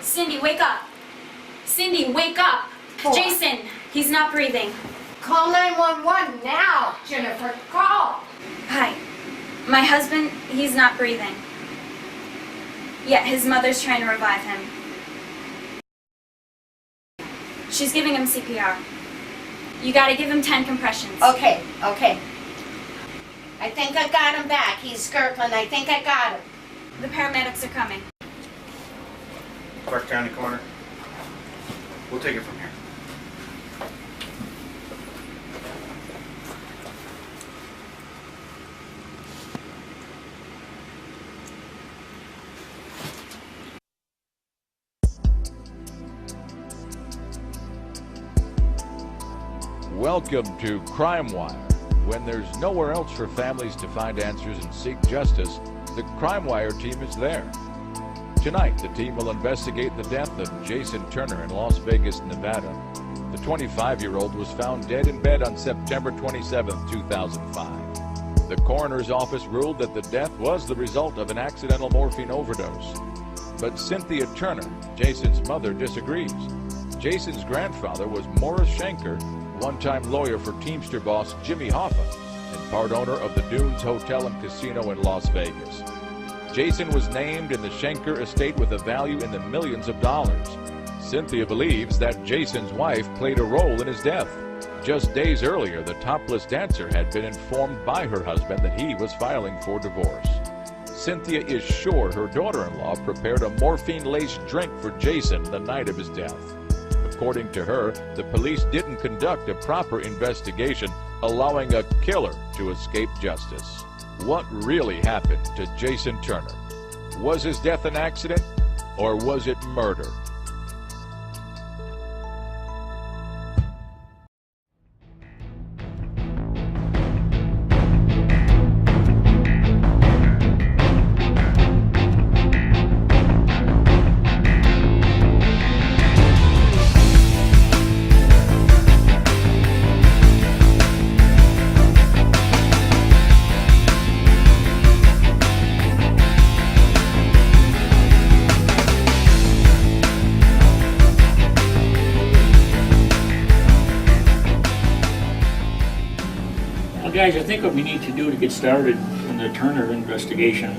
Cindy, wake up. Cindy, wake up. What? Jason, he's not breathing. Call 911 now, Jennifer. Call. Hi. My husband, he's not breathing. Yeah, his mother's trying to revive him. She's giving him CPR. You gotta give him 10 compressions. Okay. I think I got him back. He's gurgling. I think I got him. The paramedics are coming. Clark County Coroner. We'll take it from here. Welcome to Crime Wire. When there's nowhere else for families to find answers and seek justice, the Crime Wire team is there. Tonight, the team will investigate the death of Jason Turner in Las Vegas, Nevada. The 25-year-old was found dead in bed on September 27, 2005. The coroner's office ruled that the death was the result of an accidental morphine overdose. But Cynthia Turner, Jason's mother, disagrees. Jason's grandfather was Morris Schenker, one-time lawyer for Teamster boss Jimmy Hoffa and part owner of the Dunes Hotel and Casino in Las Vegas. Jason was named in the Schenker estate with a value in the millions of dollars. Cynthia believes that Jason's wife played a role in his death. Just days earlier, the topless dancer had been informed by her husband that he was filing for divorce. Cynthia is sure her daughter-in-law prepared a morphine-laced drink for Jason the night of his death. According to her, the police didn't conduct a proper investigation, allowing a killer to escape justice. What really happened to Jason Turner? Was his death an accident, or was it murder? Guys, I think what we need to do to get started in the Turner investigation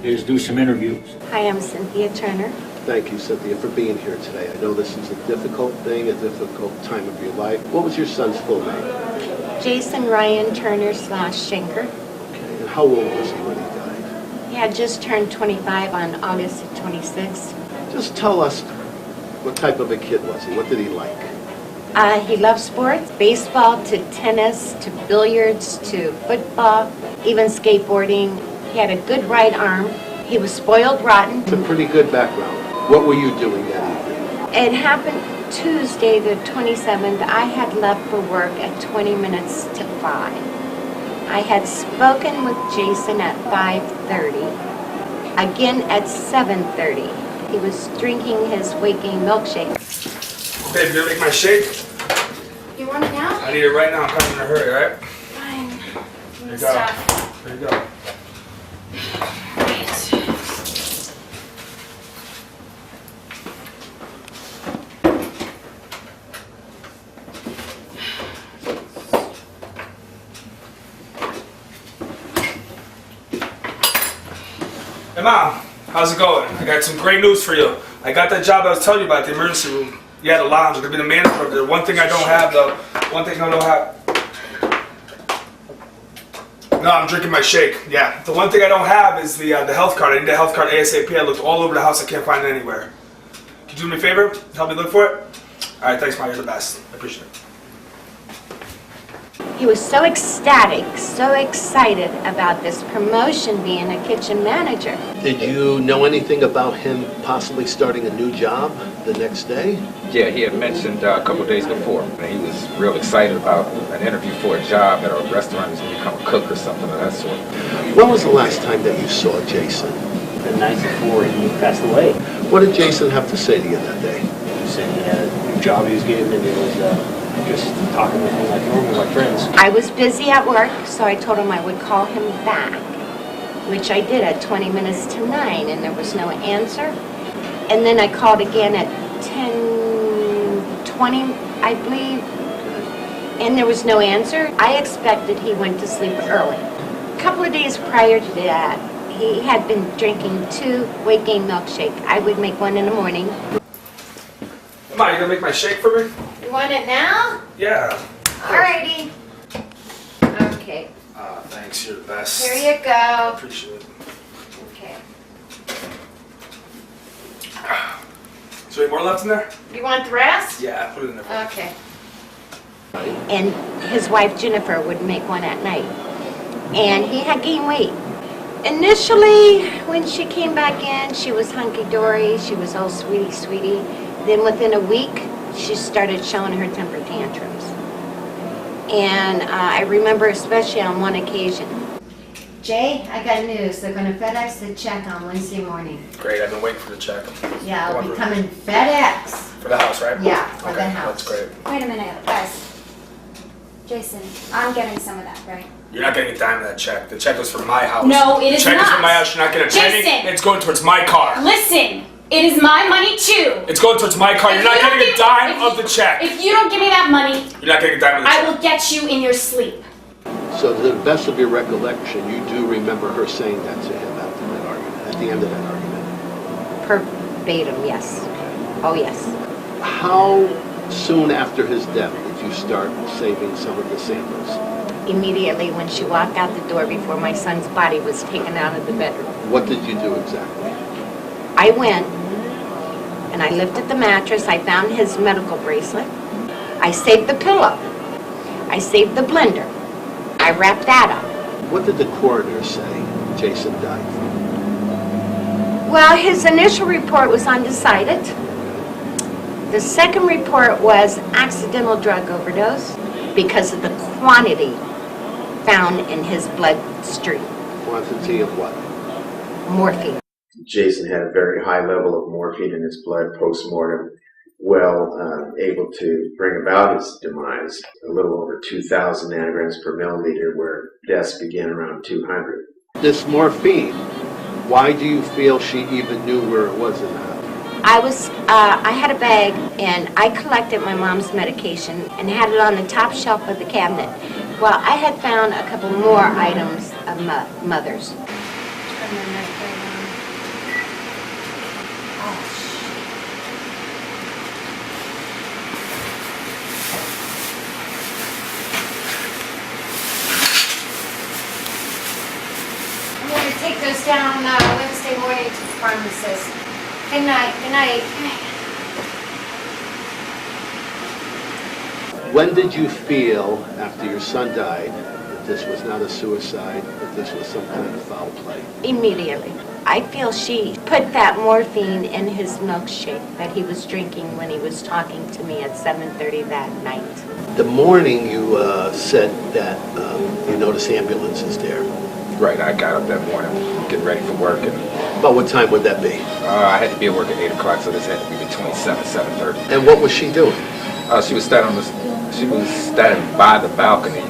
is do some interviews. Hi, I'm Cynthia Turner. Thank you, Cynthia, for being here today. I know this is a difficult thing, a difficult time of your life. What was your son's full name? Jason Ryan Turner / Schenker. Okay, and how old was he when he died? He had just turned 25 on August 26th. Just tell us, what type of a kid was he? What did he like? He loved sports, baseball to tennis to billiards to football, even skateboarding. He had a good right arm. He was spoiled rotten. It's a pretty good background. What were you doing that evening? It happened Tuesday the 27th. I had left for work at 20 minutes to 5. I had spoken with Jason at 5:30, again at 7:30. He was drinking his waking milkshake. Babe, you gonna make my shake? You want it now? I need it right now. I'm coming in a hurry, alright? Fine. There you go. Stuff. There you go. Right. Hey, Mom. How's it going? I got some great news for you. I got that job I was telling you about, the emergency room. Yeah, the lounge. I'm going to be the manager of it. The one thing I don't have, though. One thing I don't have. No, I'm drinking my shake. Yeah. The one thing I don't have is the health card. I need the health card ASAP. I looked all over the house. I can't find it anywhere. Can you do me a favor? Help me look for it? All right. Thanks, Ma. You're the best. I appreciate it. He was so ecstatic, so excited about this promotion being a kitchen manager. Did you know anything about him possibly starting a new job the next day? Yeah, he had mentioned a couple of days before. He was real excited about an interview for a job at a restaurant. He's going to become a cook or something of that sort. When was the last time that you saw Jason? The night before he passed away. What did Jason have to say to you that day? He said he had a new job he was getting, and it was just talking with him like normal, like friends. I was busy at work, so I told him I would call him back, which I did at 20 minutes to 9, and there was no answer. And then I called again at 10:20, I believe, and there was no answer. I expected he went to sleep early. A couple of days prior to that, he had been drinking 2 weight gain milkshake. I would make one in the morning. Ma, you gonna make my shake for me? You want it now? Yeah. Alrighty. Okay, Thanks, you're the best. here you I go. appreciate it. Okay. Is there any more left in there? You want the rest? Yeah, put it in there. Okay. And his wife Jennifer would make one at night. And he had gained weight. Initially, when she came back in, she was hunky-dory. She was all sweetie, sweetie. Then within a week, she started showing her temper tantrums. And I remember especially on one occasion. Jay, I got news. They're going to FedEx the check on Wednesday morning. Great, I've been waiting for the check. Yeah, it'll be coming FedEx. For the house, right? Yeah, for the Okay, house. That's great. Wait a minute, guys. Jason, I'm getting some of that, right? You're not getting a dime of that check. The check was for my house. No, it is The check is not. for my house. You're not getting a penny. Jason! It's going towards my car. Listen, it is my money too. It's going towards my car. If You're not you don't getting a give- dime if of you- the check. If you don't give me that money, You're not getting a dime of the I check. will get you in your sleep. So to the best of your recollection, you do remember her saying that to him after that argument, at the end of that argument? Verbatim, yes. Oh, yes. How soon after his death did you start saving some of the samples? Immediately when she walked out the door before my son's body was taken out of the bedroom. What did you do exactly? I went and I lifted the mattress. I found his medical bracelet. I saved the pillow. I saved the blender. I wrapped that up. What did the coroner say Jason died from? Well, his initial report was undecided. The second report was accidental drug overdose because of the quantity found in his bloodstream. Quantity of what? Morphine. Jason had a very high level of morphine in his blood post-mortem, able to bring about his demise, a little over 2,000 nanograms per milliliter, where deaths began around 200. This morphine, why do you feel she even knew where it was in the house? I had a bag and I collected my mom's medication and had it on the top shelf of the cabinet. Well, I had found a couple more items of mother's. I'm going to take those down Wednesday morning to the pharmacist. Good night. Good night. When did you feel, after your son died, that this was not a suicide, that this was some kind of foul play? Immediately. I feel she put that morphine in his milkshake that he was drinking when he was talking to me at 7:30 that night. The morning you said that you noticed ambulances there. Right, I got up that morning, getting ready for work, and About what time would that be? I had to be at work at 8 o'clock, so this had to be between 7 and 7:30. And what was she doing? She was standing by the balcony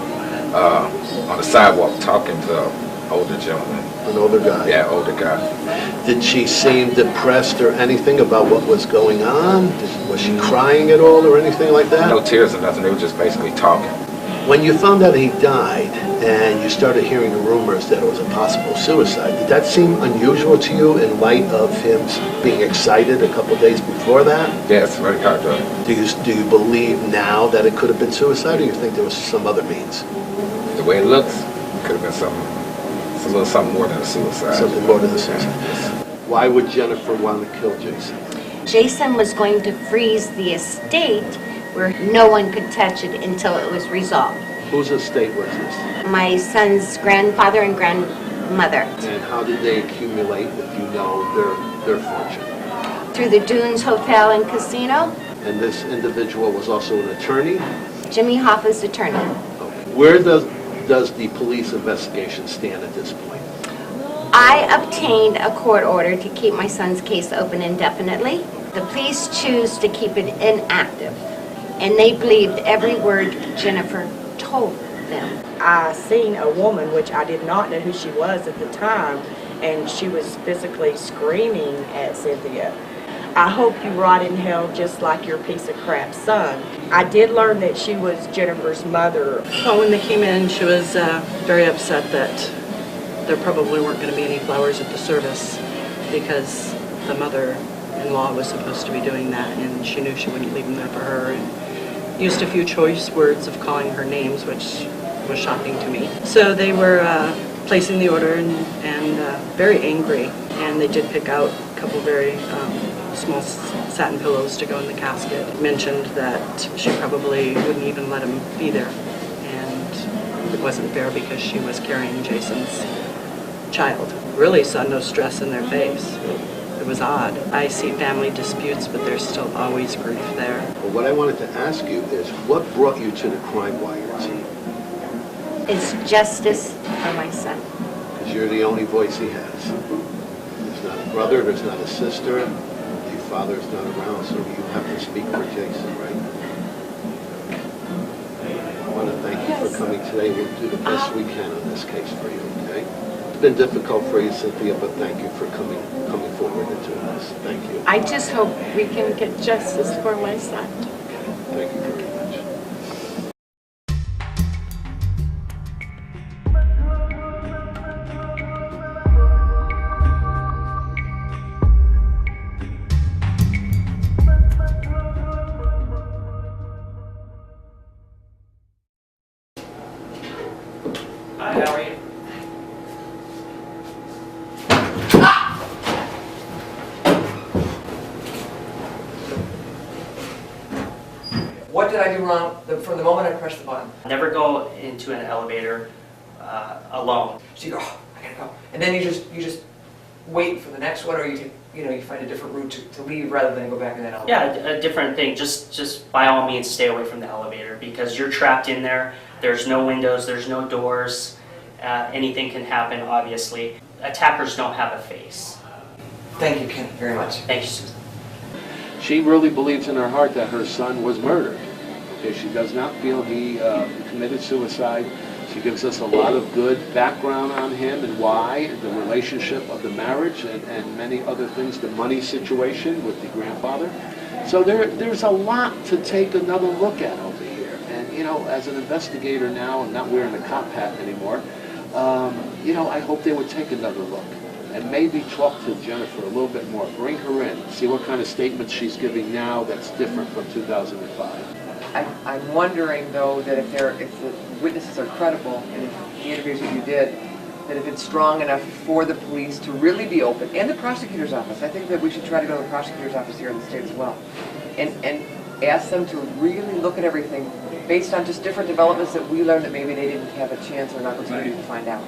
on the sidewalk talking to an older gentleman. An older guy? Yeah, older guy. Did she seem depressed or anything about what was going on? Was she crying at all or anything like that? No tears or nothing, they were just basically talking. When you found out he died and you started hearing the rumors that it was a possible suicide, did that seem unusual to you in light of him being excited a couple of days before that? Yeah, it's very hard to... Do you believe now that it could have been suicide, or you think there was some other means? The way it looks, it could have been something more than a suicide. Something more than a suicide. Why would Jennifer want to kill Jason? Jason was going to freeze the estate where no one could touch it until it was resolved. Whose estate was this? My son's grandfather and grandmother. And how did they accumulate, if you know, their fortune? Through the Dunes Hotel and Casino, And this individual was also an attorney? Jimmy Hoffa's attorney. Okay. Where does the police investigation stand at this point? I obtained a court order to keep my son's case open indefinitely. The police choose to keep it inactive, and they believed every word Jennifer told them. I seen a woman, which I did not know who she was at the time, and she was physically screaming at Cynthia. I hope you rot in hell just like your piece of crap son. I did learn that she was Jennifer's mother. Well, when they came in, she was very upset that there probably weren't going to be any flowers at the service because the mother-in-law was supposed to be doing that, and she knew she wouldn't leave them there for her, and used a few choice words of calling her names, which was shocking to me. So they were placing the order and very angry, and they did pick out a couple very small satin pillows to go in the casket. Mentioned that she probably wouldn't even let him be there, and it wasn't fair because she was carrying Jason's child. Really saw no stress in their face. It was odd. I see family disputes, but there's still always grief there. Well, what I wanted to ask you is, what brought you to the crime wire team? It's justice for my son. Because you're the only voice he has. There's not a brother, there's not a sister, your father's not around, so you have to speak for Jason, right? I want to thank you for coming today. We'll do the best we can on this case for you, okay? It's been difficult for you, Cynthia, but thank you for coming forward and doing this. Thank you. I just hope we can get justice for my son. Thank you very much. Hi, how are you? What did I do wrong from the moment I pressed the button? Never go into an elevator alone. So you go, oh, I gotta go, and then you just wait for the next one, or you find a different route to leave rather than go back in that elevator. Yeah, a different thing. Just by all means stay away from the elevator because you're trapped in there. There's no windows, there's no doors. Anything can happen, obviously. Attackers don't have a face. Thank you, Ken, very much. Thank you, Susan. She really believes in her heart that her son was murdered. Okay, she does not feel he committed suicide. She gives us a lot of good background on him and why, the relationship of the marriage and many other things, the money situation with the grandfather. So there's a lot to take another look at over here. And, as an investigator now, I'm not wearing the cop hat anymore, I hope they would take another look and maybe talk to Jennifer a little bit more. Bring her in, see what kind of statements she's giving now that's different from 2005. I'm wondering, though, that if the witnesses are credible, and if the interviews that you did, that if it's strong enough for the police to really be open, and the prosecutor's office. I think that we should try to go to the prosecutor's office here in the state as well, and ask them to really look at everything based on just different developments that we learned that maybe they didn't have a chance or an opportunity to find out.